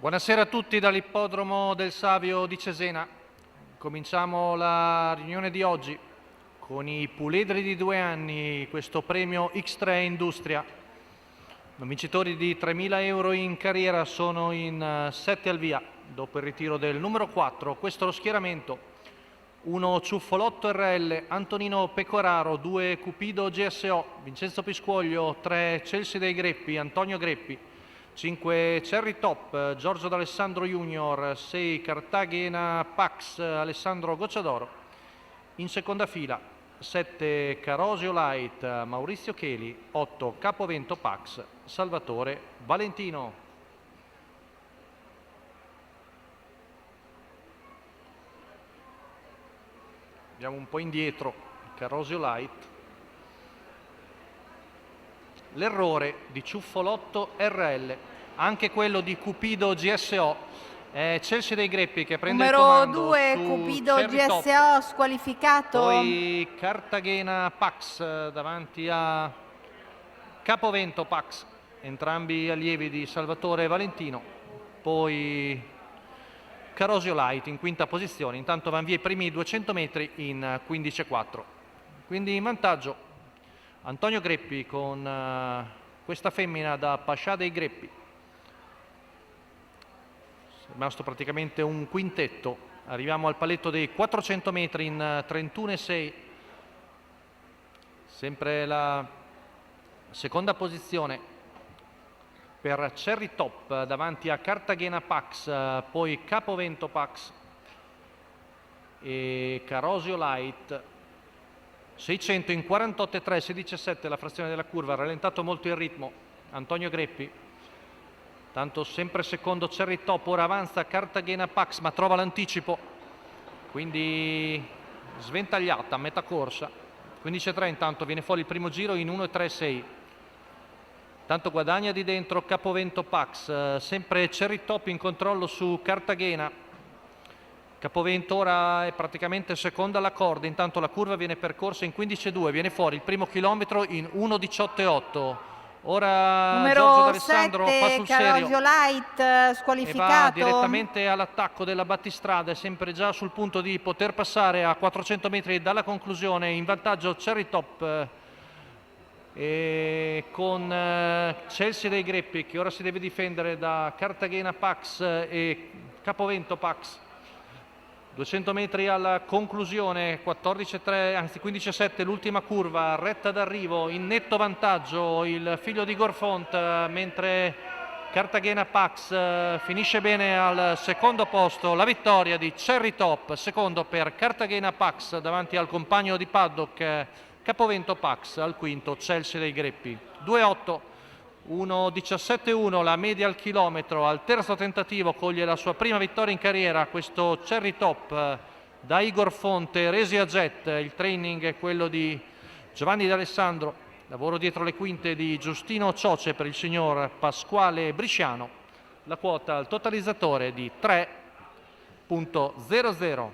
Buonasera a tutti dall'ippodromo del Savio di Cesena. Cominciamo la riunione di oggi con i puledri di 2 anni, questo premio X3 Industria. I vincitori di 3.000 euro in carriera sono in 7 al via, dopo il ritiro del numero 4. Questo è lo schieramento: 1 Ciuffolotto RL, Antonino Pecoraro, 2 Cupido GSO, Vincenzo Piscuoglio, 3 Chelsea dei Greppi, Antonio Greppi, 5 Cherry Top, Giorgio D'Alessandro Junior, 6 Cartagena Pax, Alessandro Gocciadoro. In seconda fila 7 Carosio Light, Maurizio Cheli, 8 Capovento Pax, Salvatore Valentino. Andiamo un po' indietro, Carosio Light. L'errore di Ciuffolotto RL, anche quello di Cupido GSO, Chelsea dei Greppi che prende il comando. Numero 2 Cupido GSO squalificato. Poi Cartagena Pax davanti a Capovento Pax, entrambi allievi di Salvatore Valentino. Poi Carosio Light in quinta posizione. Intanto van via i primi 200 metri in 15,4. Quindi in vantaggio Antonio Greppi con questa femmina da Pascià dei Greppi. È rimasto praticamente un quintetto. Arriviamo al paletto dei 400 metri in 31,6. Sempre la seconda posizione per Cherry Top davanti a Cartagena Pax, poi Capovento Pax e Carosio Light. 600 in 48,3, 16,7 la frazione della curva, ha rallentato molto il ritmo Antonio Greppi. Tanto sempre secondo Cherry Top, ora avanza Cartagena Pax ma trova l'anticipo, quindi sventagliata a metà corsa. 15,3 intanto viene fuori il primo giro in 1,36. Tanto guadagna di dentro Capovento Pax, sempre Cherry Top in controllo su Cartagena. Capovento ora è praticamente seconda alla corda, intanto la curva viene percorsa in 15,2, viene fuori il primo chilometro in 1,18,8. Ora numero Giorgio D'Alessandro 7, fa sul serio Carosio Light squalificato. e va direttamente all'attacco della battistrada, è sempre già sul punto di poter passare a 400 metri dalla conclusione. In vantaggio Cherry Top e con Chelsea dei Greppi che ora si deve difendere da Cartagena Pax e Capovento Pax. 200 metri alla conclusione, 14,3, anzi 15,7 l'ultima curva, retta d'arrivo, in netto vantaggio il figlio di Gorfont, mentre Cartagena Pax finisce bene al secondo posto. La vittoria di Cherry Top, secondo per Cartagena Pax davanti al compagno di paddock Capovento Pax, al quinto Chelsea dei Greppi. 2,8. 1,17,1 la media al chilometro. Al terzo tentativo coglie la sua prima vittoria in carriera questo Cherry Top da Igor Fonte, resi a jet. Il training è quello di Giovanni D'Alessandro, lavoro dietro le quinte di Giustino Cioce per il signor Pasquale Brisciano. La quota al totalizzatore di 3,00.